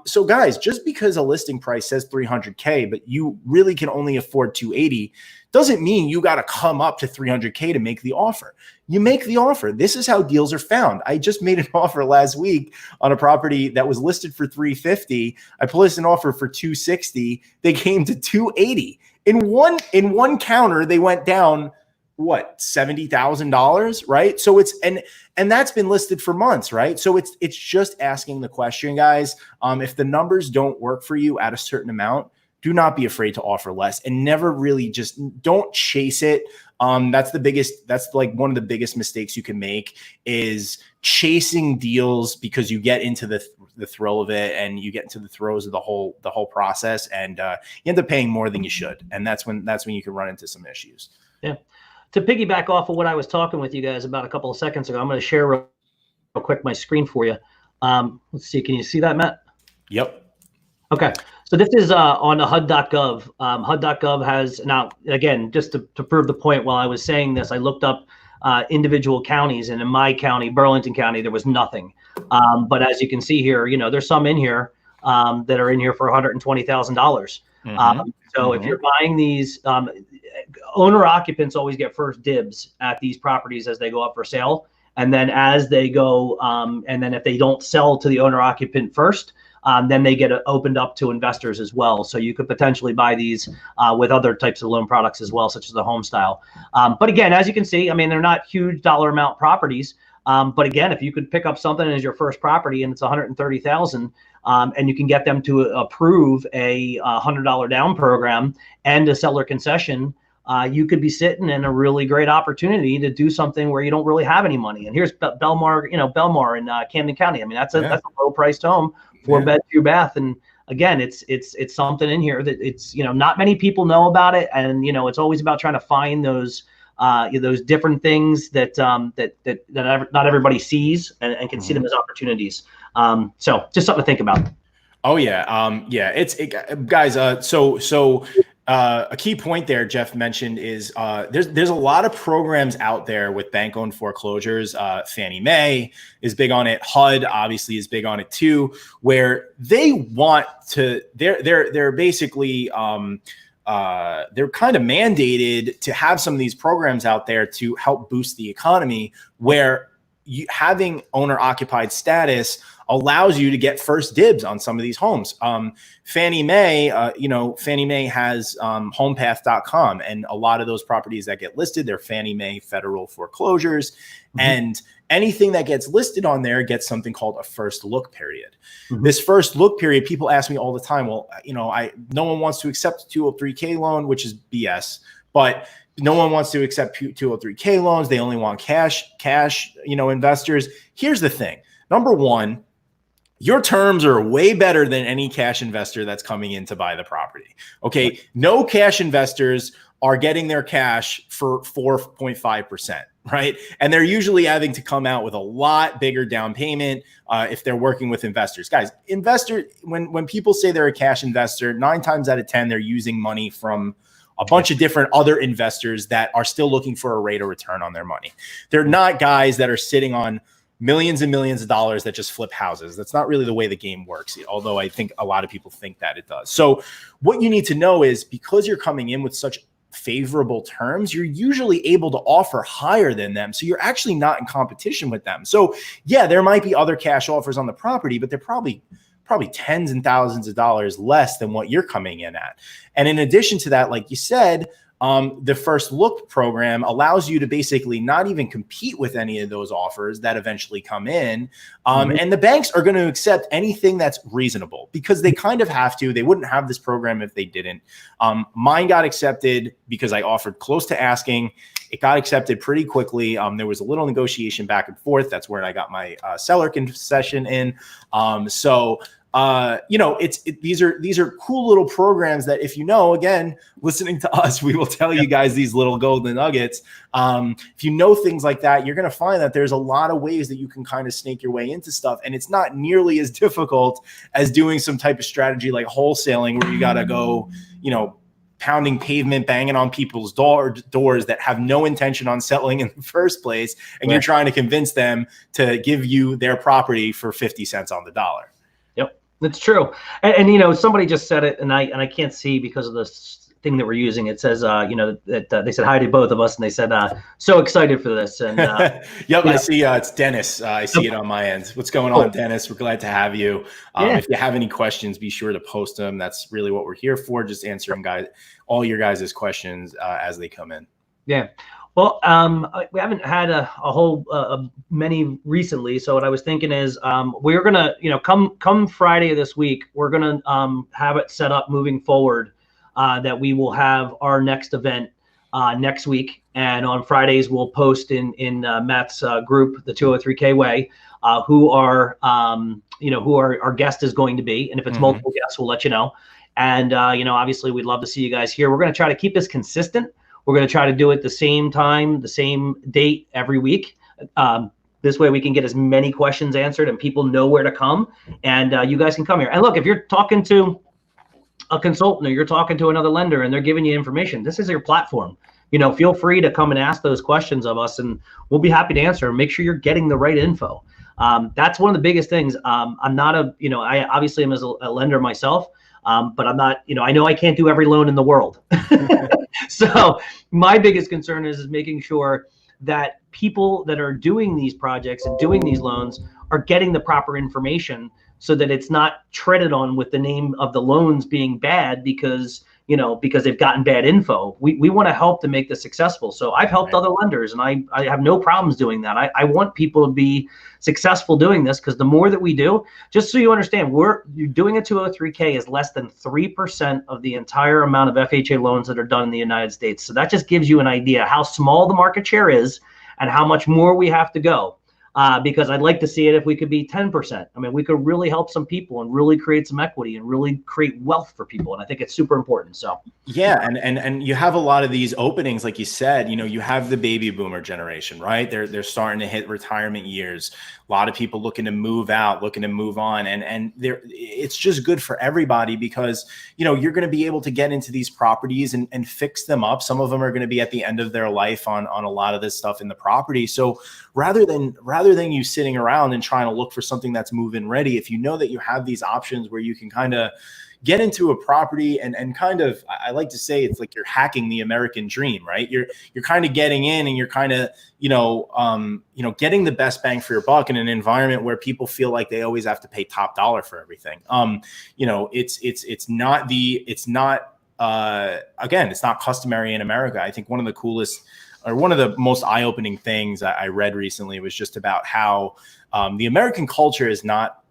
So guys, just because a listing price says $300K, but you really can only afford $280, doesn't mean you got to come up to $300K to make the offer. You make the offer. This is how deals are found. I just made an offer last week on a property that was listed for $350. I placed an offer for $260. They came to $280. In one counter, they went down $70,000, right? So and that's been listed for months, right? So it's just asking the question, guys. If the numbers don't work for you at a certain amount, do not be afraid to offer less, and never really just don't chase it. That's like one of the biggest mistakes you can make, is chasing deals because you get into the thrill of it, and you get into the throes of the whole process, and you end up paying more than you should. And that's when you can run into some issues. Yeah. To piggyback off of what I was talking with you guys about a couple of seconds ago, I'm going to share real quick my screen for you. Let's see. Can you see that, Matt? Yep. Okay. So this is on the HUD.gov. HUD.gov has, now, again, just to prove the point, while I was saying this, I looked up individual counties, and in my county, Burlington County, there was nothing. But as you can see here, there's some in here that are in here for $120,000. So if you're buying these, owner occupants always get first dibs at these properties as they go up for sale. And then as they go, and then if they don't sell to the owner occupant first, then they get opened up to investors as well. So you could potentially buy these with other types of loan products as well, such as the home style. But again, as you can see, I mean, they're not huge dollar amount properties. But again, if you could pick up something as your first property and it's $130,000, and you can get them to approve a $100 down program and a seller concession, you could be sitting in a really great opportunity to do something where you don't really have any money. And here's Belmar in Camden County. I mean, that's a low priced home, 4-bed, 2-bath. And again, it's something in here that it's, not many people know about it. And, it's always about trying to find those different things that not everybody sees and can see them as opportunities. So just something to think about. Oh yeah. Guys. A key point there Jeff mentioned is there's a lot of programs out there with bank-owned foreclosures. Fannie Mae is big on it. HUD obviously is big on it too, where they want to. They're basically they're kind of mandated to have some of these programs out there to help boost the economy, where having owner-occupied status allows you to get first dibs on some of these homes. Fannie Mae has homepath.com, and a lot of those properties that get listed, they're Fannie Mae federal foreclosures. And anything that gets listed on there gets something called a first look period. This first look period, people ask me all the time, well, no one wants to accept a 203K loan, which is BS, but no one wants to accept 203K loans. They only want cash, investors. Here's the thing. Number one, your terms are way better than any cash investor that's coming in to buy the property. Okay. No cash investors are getting their cash for 4.5%, right? And they're usually having to come out with a lot bigger down payment if they're working with investors. Guys, when people say they're a cash investor, 9 times out of 10, they're using money from a bunch of different other investors that are still looking for a rate of return on their money. They're not guys that are sitting on millions and millions of dollars that just flip houses. That's not really the way the game works, although I think a lot of people think that it does. So what you need to know is, because you're coming in with such favorable terms, you're usually able to offer higher than them. So you're actually not in competition with them. So yeah, there might be other cash offers on the property, but they're probably tens and thousands of dollars less than what you're coming in at. And in addition to that, like you said, the first look program allows you to basically not even compete with any of those offers that eventually come in. And the banks are going to accept anything that's reasonable, because they kind of have to. They wouldn't have this program if they didn't. Mine got accepted because I offered close to asking. It got accepted pretty quickly. There was a little negotiation back and forth. That's where I got my seller concession in. These are cool little programs that, if again, listening to us, we will tell you guys these little golden nuggets. If you know things like that, you're going to find that there's a lot of ways that you can kind of snake your way into stuff. And it's not nearly as difficult as doing some type of strategy like wholesaling, where you got to go, pounding pavement, banging on people's doors that have no intention on selling in the first place. And you're trying to convince them to give you their property for 50 cents on the dollar. That's true. And somebody just said it, and I can't see because of this thing that we're using. It says, that they said hi to both of us, and they said, so excited for this. And yep, I see. It's Dennis. I see it on my end. What's going on, Dennis? We're glad to have you. If you have any questions, be sure to post them. That's really what we're here for. Just answering all your guys' questions as they come in. Yeah. Well, we haven't had a whole many recently. So what I was thinking is, we're gonna, come Friday of this week, we're gonna have it set up moving forward that we will have our next event next week, and on Fridays we'll post in Matt's group, the 203K Way, who our guest is going to be, and if it's multiple guests, we'll let you know. And obviously we'd love to see you guys here. We're gonna try to keep this consistent. We're going to try to do it the same time, the same date every week. This way we can get as many questions answered and people know where to come, and you guys can come here. And look, if you're talking to a consultant or you're talking to another lender and they're giving you information, this is your platform. Feel free to come and ask those questions of us, and we'll be happy to answer. Make sure you're getting the right info. That's one of the biggest things. I'm not I obviously am as a lender myself, but I'm not, I know I can't do every loan in the world. So my biggest concern is making sure that people that are doing these projects and doing these loans are getting the proper information, so that it's not treaded on with the name of the loans being bad because they've gotten bad info. We want to help to make this successful. So I've helped other lenders, and I have no problems doing that. I want people to be successful doing this, because the more that we do, just so you understand, you're doing a 203K is less than 3% of the entire amount of FHA loans that are done in the United States. So that just gives you an idea how small the market share is and how much more we have to go. Because I'd like to see it if we could be 10%. I mean, we could really help some people and really create some equity and really create wealth for people. And I think it's super important. So yeah, and you have a lot of these openings, like you said. You have the baby boomer generation, right? They're starting to hit retirement years. A lot of people looking to move out, looking to move on, and it's just good for everybody, because you're going to be able to get into these properties and fix them up. Some of them are going to be at the end of their life on a lot of this stuff in the property. So rather than you sitting around and trying to look for something that's move-in ready, if you know that you have these options where you can kind of get into a property and kind of, I like to say, it's like you're hacking the American dream, right? You're kind of getting in, and you're kind of, getting the best bang for your buck in an environment where people feel like they always have to pay top dollar for everything. It's not customary in America. I think one of the coolest, or one of the most eye-opening things I read recently was just about how the American culture is not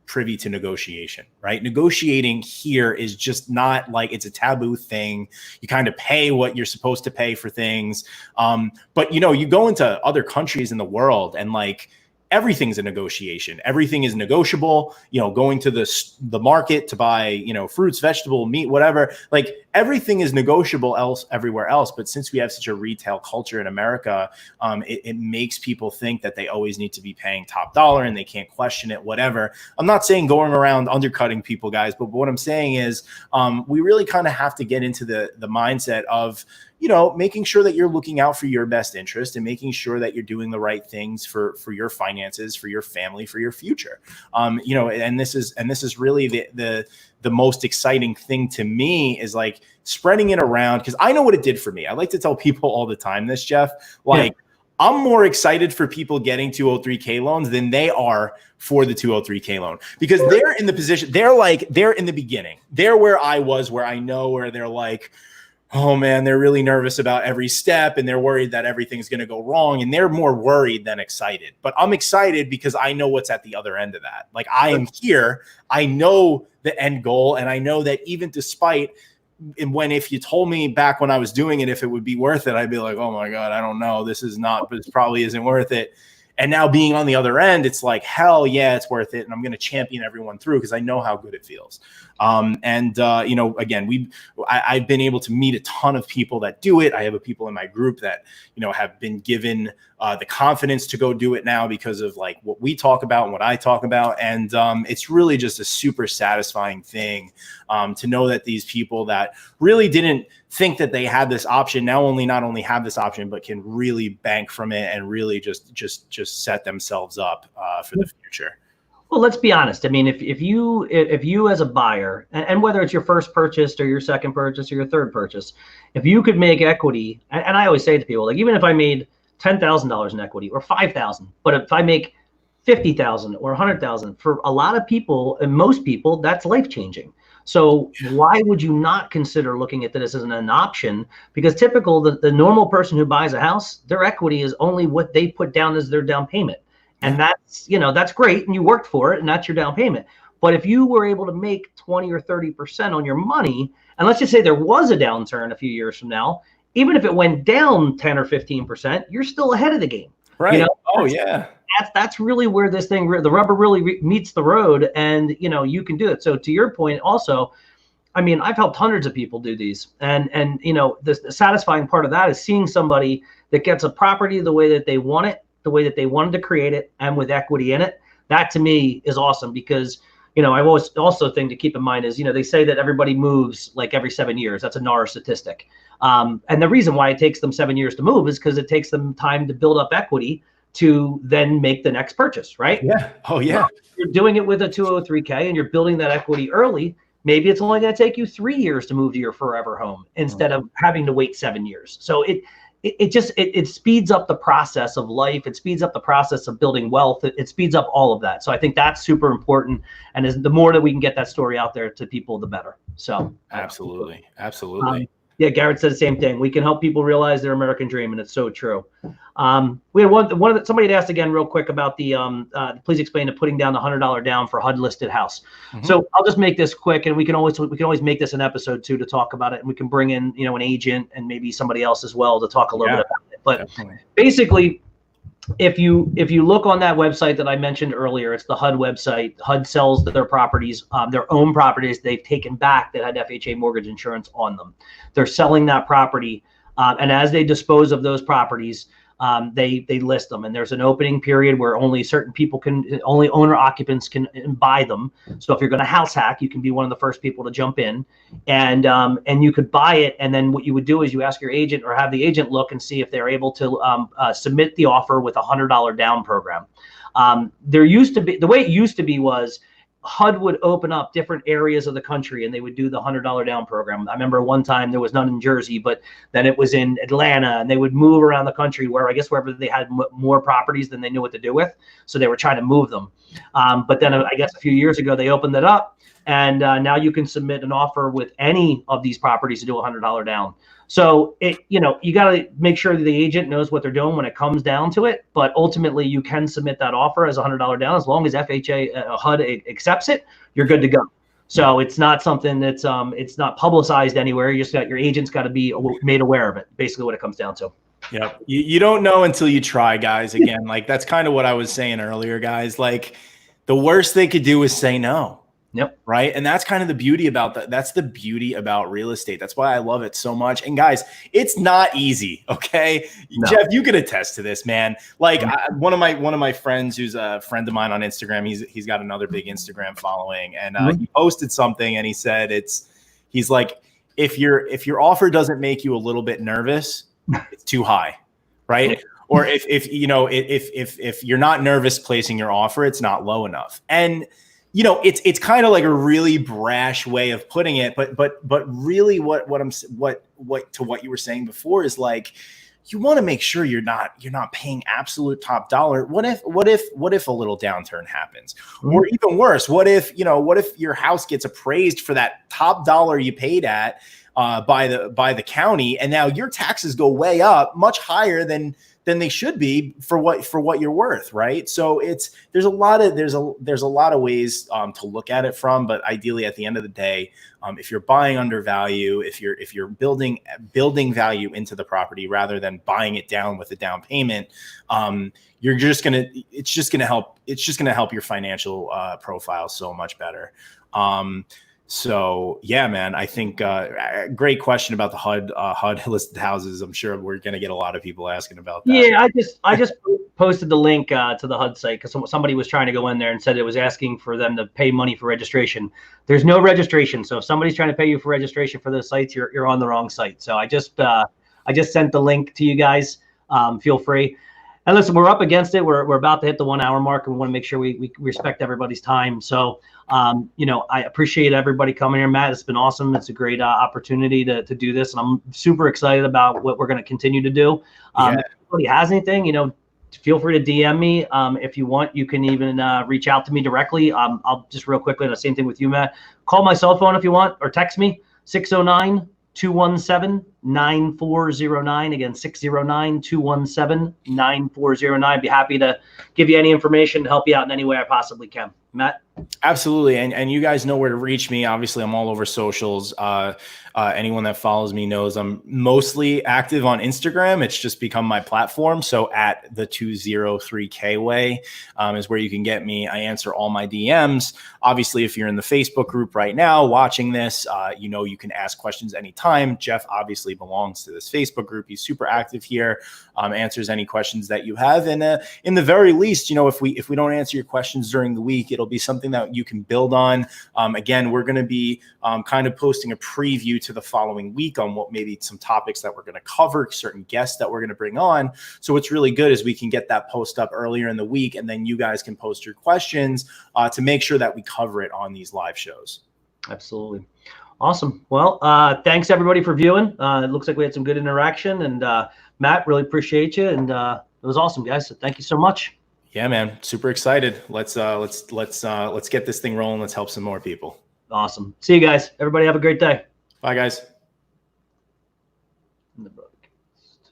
privy to negotiation, right? Negotiating here is just not like, it's a taboo thing. You kind of pay what you're supposed to pay for things. But you go into other countries in the world, and like everything's a negotiation. Everything is negotiable. You know, going to the market to buy, you know, fruits, vegetable, meat, whatever. Like everything is negotiable everywhere else. But since we have such a retail culture in America, it makes people think that they always need to be paying top dollar and they can't question it, whatever. I'm not saying going around undercutting people, guys, but what I'm saying is we really kind of have to get into the mindset of, you know, making sure that you're looking out for your best interest and making sure that you're doing the right things for your finances, for your family, for your future. You know, and this is really the most exciting thing to me is like spreading it around, because I know what it did for me. I like to tell people all the time this, Jeff, like I'm more excited for people getting 203K loans than they are for the 203K loan, because they're in the position, they're in the beginning. They're where I was, where I know where they're like, oh man, they're really nervous about every step and they're worried that everything's going to go wrong. And they're more worried than excited. But I'm excited because I know what's at the other end of that. Like I am here, I know the end goal. And I know that even despite, if you told me back when I was doing it, if it would be worth it, I'd be like, oh my God, I don't know. This probably isn't worth it. And now being on the other end, it's like, hell yeah, it's worth it. And I'm going to champion everyone through because I know how good it feels. You know, again, I've been able to meet a ton of people that do it. I have people in my group that, you know, have been given the confidence to go do it now because of like what we talk about and what I talk about. And it's really just a super satisfying thing to know that these people that really didn't think that they had this option not only have this option, but can really bank from it and really just set themselves up for the future. Well, let's be honest. I mean, if you as a buyer, and whether it's your first purchase or your second purchase or your third purchase, if you could make equity, and I always say to people, like, even if I made $10,000 in equity or $5,000, but if I make $50,000 or $100,000, for a lot of people and most people, that's life changing. So why would you not consider looking at this as an option? Because the normal person who buys a house, their equity is only what they put down as their down payment. And that's, you know, that's great. And you worked for it and that's your down payment. But if you were able to make 20 or 30% on your money, and let's just say there was a downturn a few years from now, even if it went down 10 or 15%, you're still ahead of the game. Right. You know? Oh, yeah. That's really where this thing, the rubber really meets the road, and, you know, you can do it. So to your point also, I mean, I've helped hundreds of people do these, and you know, the satisfying part of that is seeing somebody that gets a property the way that they want it, the way that they wanted to create it, and with equity in it. That to me is awesome, because, you know, I always also thing to keep in mind is, you know, they say that everybody moves like every 7 years. That's a NAR statistic. And the reason why it takes them 7 years to move is because it takes them time to build up equity to then make the next purchase, right? Yeah. Oh, yeah. Well, you're doing it with a 203K and you're building that equity early. Maybe it's only going to take you 3 years to move to your forever home instead of having to wait 7 years. So it speeds up the process of life. It speeds up the process of building wealth. It speeds up all of that. So I think that's super important. And the more that we can get that story out there to people, the better. So absolutely. Yeah, Garrett said the same thing. We can help people realize their American dream, and it's so true. We had somebody had asked again real quick about please explain the putting down the $100 down for HUD listed house. Mm-hmm. So I'll just make this quick, and we can always make this an episode too to talk about it, and we can bring in, you know, an agent and maybe somebody else as well to talk a little bit about it. But definitely. Basically, if you look on that website that I mentioned earlier, it's the HUD website. HUD sells their properties, their own properties they've taken back that had FHA mortgage insurance on them. They're selling that property, and as they dispose of those properties, they list them. And there's an opening period where only only owner occupants can buy them. So if you're going to house hack, you can be one of the first people to jump in, and you could buy it. And then what you would do is you ask your agent or have the agent look and see if they're able to submit the offer with a $100 down program. The way it used to be was HUD would open up different areas of the country and they would do the $100 down program. I remember one time there was none in Jersey, but then it was in Atlanta, and they would move around the country wherever they had more properties than they knew what to do with. So they were trying to move them. But then I guess a few years ago, they opened it up, and now you can submit an offer with any of these properties to do a $100 down. So you got to make sure that the agent knows what they're doing when it comes down to it. But ultimately, you can submit that offer as a $100 down as long as FHA HUD accepts it. You're good to go. So it's not something that's it's not publicized anywhere. Your agent's got to be made aware of it. Basically, what it comes down to. Yep. You don't know until you try, guys. Again, like that's kind of what I was saying earlier, guys. Like the worst they could do is say no. Yep. Right. And that's kind of the beauty about that. That's the beauty about real estate. That's why I love it so much. And guys, it's not easy. Okay. No. Jeff, you could attest to this, man. Like one of my friends who's a friend of mine on Instagram, he's got another big Instagram following, and he posted something and he said he's like, if your offer doesn't make you a little bit nervous, it's too high. Right. Or if you're not nervous placing your offer, it's not low enough. And it's kind of like a really brash way of putting it, but really what you were saying before is like, you want to make sure you're not paying absolute top dollar. What if a little downturn happens? Or even worse, what if your house gets appraised for that top dollar you paid at by the county, and now your taxes go way up, much higher than they should be for what you're worth, right? So there's a lot of ways to look at it from, but ideally at the end of the day, if you're buying undervalue, if you're building value into the property rather than buying it down with a down payment, it's just gonna help your financial profile so much better. So yeah, man, I think great question about the HUD listed houses. I'm sure we're going to get a lot of people asking about that. Yeah, I just posted the link to the HUD site because somebody was trying to go in there and said it was asking for them to pay money for registration. There's no registration, so if somebody's trying to pay you for registration for those sites, you're on the wrong site. So I just sent the link to you guys. Feel free. And listen, we're up against it. We're about to hit the 1 hour mark, and we want to make sure we respect everybody's time. So, I appreciate everybody coming here, Matt. It's been awesome. It's a great opportunity to do this, and I'm super excited about what we're going to continue to do. If anybody has anything, feel free to DM me. If you want, you can even reach out to me directly. I'll just real quickly, the same thing with you, Matt. Call my cell phone if you want, or text me, 609-217-9409. Again, 609-217-9409. Be happy to give you any information to help you out in any way I possibly can. Matt? Absolutely. And you guys know where to reach me. Obviously, I'm all over socials. Anyone that follows me knows I'm mostly active on Instagram. It's just become my platform. So at the 203K way is where you can get me. I answer all my DMs. Obviously, if you're in the Facebook group right now watching this, you can ask questions anytime. Jeff obviously belongs to this Facebook group. He's super active here, answers any questions that you have. And in the very least, if we don't answer your questions during the week, it'll be something that you can build on. Again, we're going to be kind of posting a preview to the following week on what maybe some topics that we're going to cover, certain guests that we're going to bring on. So what's really good is we can get that post up earlier in the week, and then you guys can post your questions to make sure that we cover it on these live shows. Absolutely. Awesome. Well, thanks everybody for viewing. It looks like we had some good interaction, and Matt, really appreciate you. And it was awesome, guys. So thank you so much. Yeah, man. Super excited. Let's get this thing rolling. Let's help some more people. Awesome. See you guys. Everybody have a great day. Bye, guys.